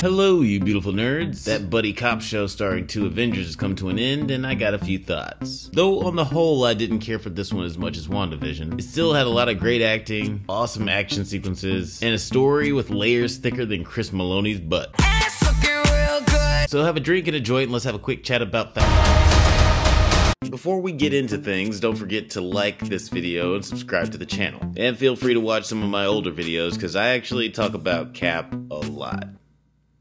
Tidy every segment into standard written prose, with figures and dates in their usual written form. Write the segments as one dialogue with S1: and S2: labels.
S1: Hello, you beautiful nerds. That buddy cop show starring two Avengers has come to an end, and I got a few thoughts. Though on the whole, I didn't care for this one as much as WandaVision. It still had a lot of great acting, awesome action sequences, and a story with layers thicker than Chris Maloney's butt. So have a drink and a joint, and let's have a quick chat about that. Before we get into things, don't forget to like this video and subscribe to the channel. And feel free to watch some of my older videos, because I actually talk about Cap a lot.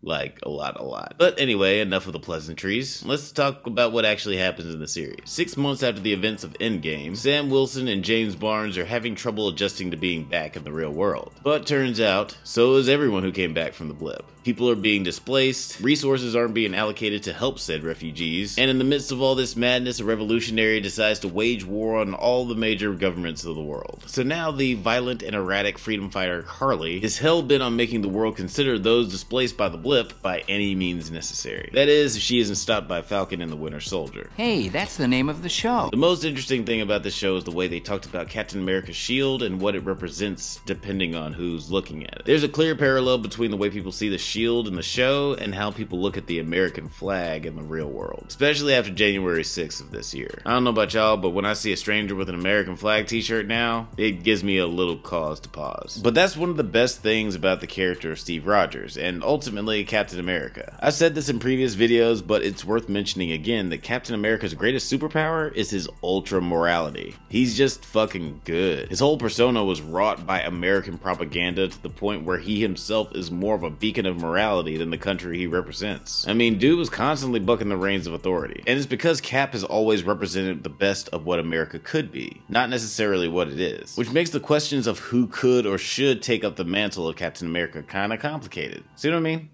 S1: Like, a lot. But anyway, enough of the pleasantries. Let's talk about what actually happens in the series. 6 months after the events of Endgame, Sam Wilson and James Barnes are having trouble adjusting to being back in the real world. But turns out, so is everyone who came back from the blip. People are being displaced, resources aren't being allocated to help said refugees, and in the midst of all this madness, a revolutionary decides to wage war on all the major governments of the world. So now the violent and erratic freedom fighter Karli is hell-bent on making the world consider those displaced by the blip by any means necessary. That is, if she isn't stopped by Falcon and the Winter Soldier.
S2: Hey, that's the name of the show.
S1: The most interesting thing about this show is the way they talked about Captain America's shield and what it represents depending on who's looking at it. There's a clear parallel between the way people see the shield in the show and how people look at the American flag in the real world, especially after January 6th of this year. I don't know about y'all, but when I see a stranger with an American flag t-shirt now, it gives me a little cause to pause. But that's one of the best things about the character of Steve Rogers, and ultimately Captain America. I've said this in previous videos, but it's worth mentioning again that Captain America's greatest superpower is his ultra morality. He's just fucking good. His whole persona was wrought by American propaganda to the point where he himself is more of a beacon of morality than the country he represents. I mean, dude was constantly bucking the reins of authority. And it's because Cap has always represented the best of what America could be, not necessarily what it is. Which makes the questions of who could or should take up the mantle of Captain America kinda complicated. See what I mean?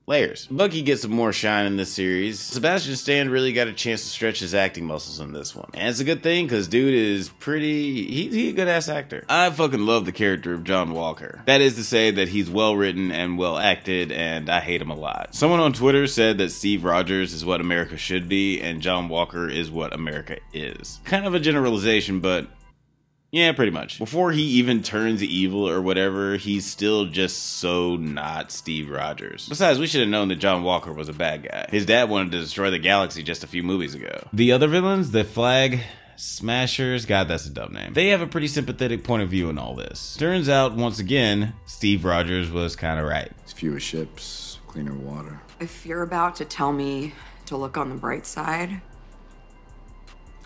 S1: Layers. Bucky gets some more shine in this series. Sebastian Stan really got a chance to stretch his acting muscles in this one. And it's a good thing, because dude is he's a good ass actor. I fucking love the character of John Walker. That is to say that he's well written and well acted, and I hate him a lot. Someone on Twitter said that Steve Rogers is what America should be, and John Walker is what America is. Kind of a generalization, but yeah, pretty much. Before he even turns evil or whatever, he's still just so not Steve Rogers. Besides, we should have known that John Walker was a bad guy. His dad wanted to destroy the galaxy just a few movies ago. The other villains, the Flag Smashers, God, that's a dumb name. They have a pretty sympathetic point of view in all this. Turns out, once again, Steve Rogers was kinda right.
S3: It's fewer ships, cleaner water.
S4: If you're about to tell me to look on the bright side,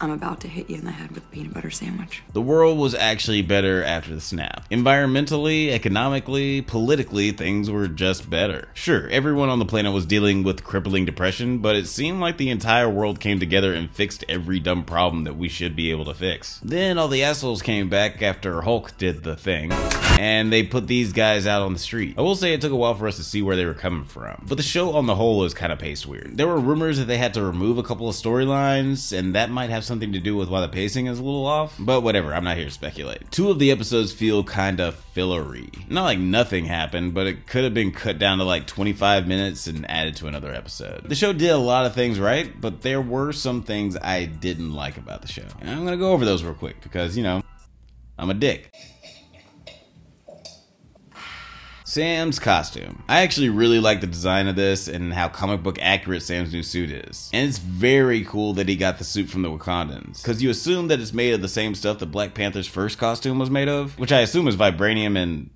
S4: I'm about to hit you in the head with a peanut butter sandwich.
S1: The world was actually better after the snap. Environmentally, economically, politically, things were just better. Sure, everyone on the planet was dealing with crippling depression, but it seemed like the entire world came together and fixed every dumb problem that we should be able to fix. Then all the assholes came back after Hulk did the thing, and they put these guys out on the street. I will say it took a while for us to see where they were coming from, but the show on the whole is kind of paced weird. There were rumors that they had to remove a couple of storylines, and that might have something to do with why the pacing is a little off, but whatever, I'm not here to speculate. 2 of the episodes feel kinda fillery. Not like nothing happened, but it could have been cut down to like 25 minutes and added to another episode. The show did a lot of things right, but there were some things I didn't like about the show. And I'm gonna go over those real quick because, you know, I'm a dick. Sam's costume. I actually really like the design of this and how comic book accurate Sam's new suit is. And it's very cool that he got the suit from the Wakandans, because you assume that it's made of the same stuff that Black Panther's first costume was made of, which I assume is vibranium and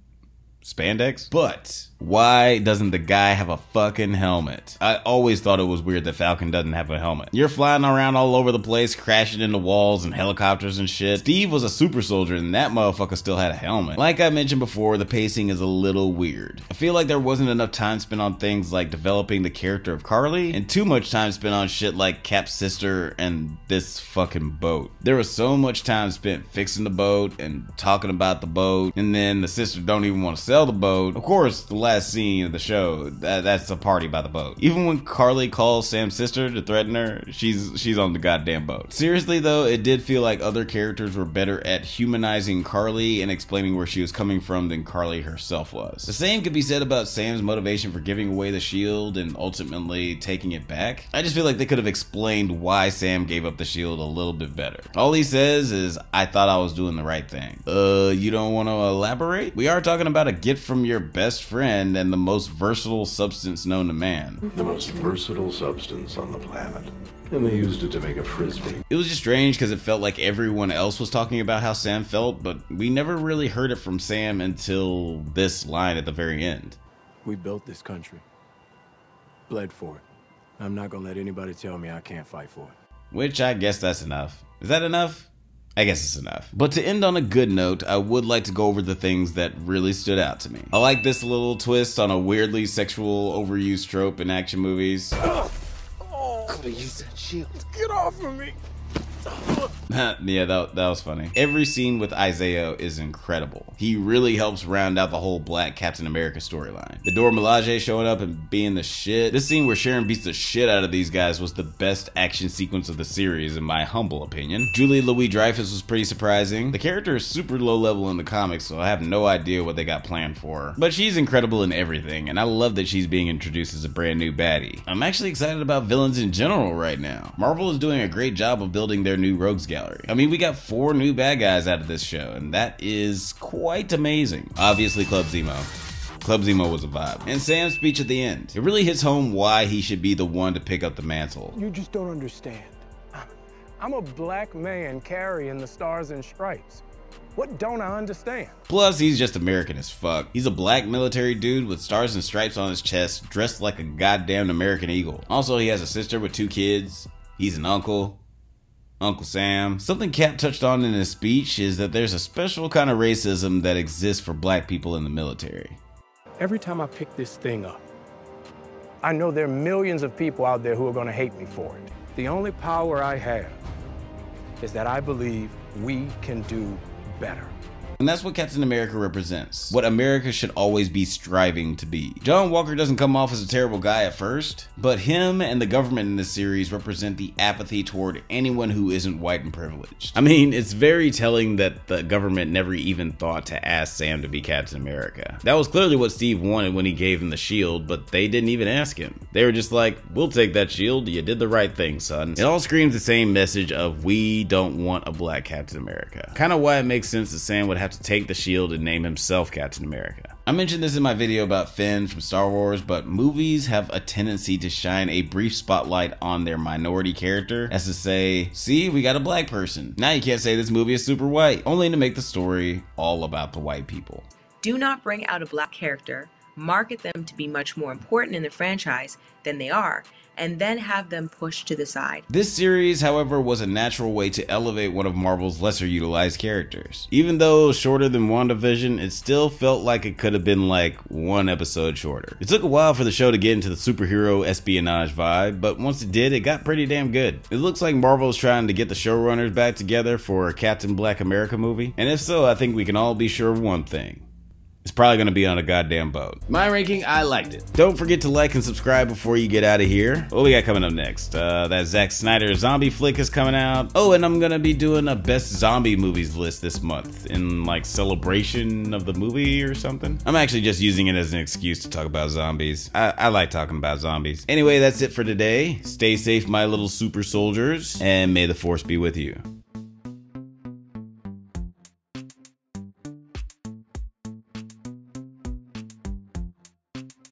S1: spandex. But why doesn't the guy have a fucking helmet? I always thought it was weird that Falcon doesn't have a helmet. You're flying around all over the place, crashing into walls and helicopters and shit. Steve was a super soldier and that motherfucker still had a helmet. Like I mentioned before, the pacing is a little weird. I feel like there wasn't enough time spent on things like developing the character of Karli, and too much time spent on shit like Cap's sister and this fucking boat. There was so much time spent fixing the boat and talking about the boat, and then the sister don't even want to sell the boat. Of course, the last scene of the show, that's a party by the boat. Even when Karli calls Sam's sister to threaten her, she's on the goddamn boat. Seriously though, it did feel like other characters were better at humanizing Karli and explaining where she was coming from than Karli herself was. The same could be said about Sam's motivation for giving away the shield and ultimately taking it back. I just feel like they could have explained why Sam gave up the shield a little bit better. All he says is, I thought I was doing the right thing. You don't want to elaborate? We are talking about a get from your best friend and the most versatile substance known to man.
S5: The most versatile substance on the planet. And they used it to make a frisbee.
S1: It was just strange because it felt like everyone else was talking about how Sam felt, but we never really heard it from Sam until this line at the very end.
S6: We built this country. Bled for it. I'm not gonna let anybody tell me I can't fight for it.
S1: Which I guess that's enough. Is that enough? I guess it's enough. But to end on a good note, I would like to go over the things that really stood out to me. I like this little twist on a weirdly sexual overused trope in action movies.
S6: Could've used that shield. Get off of me!
S1: Yeah, that was funny. Every scene with Isaiah is incredible. He really helps round out the whole Black Captain America storyline. The Dora Milaje showing up and being the shit. This scene where Sharon beats the shit out of these guys was the best action sequence of the series in my humble opinion. Julie Louis-Dreyfus was pretty surprising. The character is super low level in the comics, so I have no idea what they got planned for her. But she's incredible in everything, and I love that she's being introduced as a brand new baddie. I'm actually excited about villains in general right now. Marvel is doing a great job of building their new rogues gallery. I mean, we got 4 new bad guys out of this show, and that is quite amazing. Obviously, Club Zemo. Club Zemo was a vibe. And Sam's speech at the end. It really hits home why he should be the one to pick up the mantle.
S6: You just don't understand. I'm a black man carrying the stars and stripes. What don't I understand?
S1: Plus, he's just American as fuck. He's a black military dude with stars and stripes on his chest, dressed like a goddamn American eagle. Also, he has a sister with 2 kids. He's an uncle. Uncle Sam. Something Cap touched on in his speech is that there's a special kind of racism that exists for black people in the military.
S6: Every time I pick this thing up, I know there are millions of people out there who are going to hate me for it. The only power I have is that I believe we can do better.
S1: And that's what Captain America represents. What America should always be striving to be. John Walker doesn't come off as a terrible guy at first, but him and the government in this series represent the apathy toward anyone who isn't white and privileged. I mean, it's very telling that the government never even thought to ask Sam to be Captain America. That was clearly what Steve wanted when he gave him the shield, but they didn't even ask him. They were just like, we'll take that shield, you did the right thing, son. It all screams the same message of we don't want a black Captain America. Kind of why it makes sense that Sam would have to take the shield and name himself Captain America. I mentioned this in my video about Finn from Star Wars, but movies have a tendency to shine a brief spotlight on their minority character as to say, see, we got a black person. Now you can't say this movie is super white, only to make the story all about the white people.
S7: Do not bring out a black character, market them to be much more important in the franchise than they are, and then have them pushed to the side.
S1: This series, however, was a natural way to elevate one of Marvel's lesser utilized characters. Even though shorter than WandaVision, it still felt like it could have been like 1 episode shorter. It took a while for the show to get into the superhero espionage vibe, but once it did, it got pretty damn good. It looks like Marvel's trying to get the showrunners back together for a Captain Black America movie, and if so, I think we can all be sure of one thing. It's probably gonna be on a goddamn boat. My ranking, I liked it. Don't forget to like and subscribe before you get out of here. What we got coming up next? That Zack Snyder zombie flick is coming out. Oh, and I'm gonna be doing a best zombie movies list this month in like celebration of the movie or something. I'm actually just using it as an excuse to talk about zombies. I like talking about zombies. Anyway, that's it for today. Stay safe, my little super soldiers, and may the force be with you.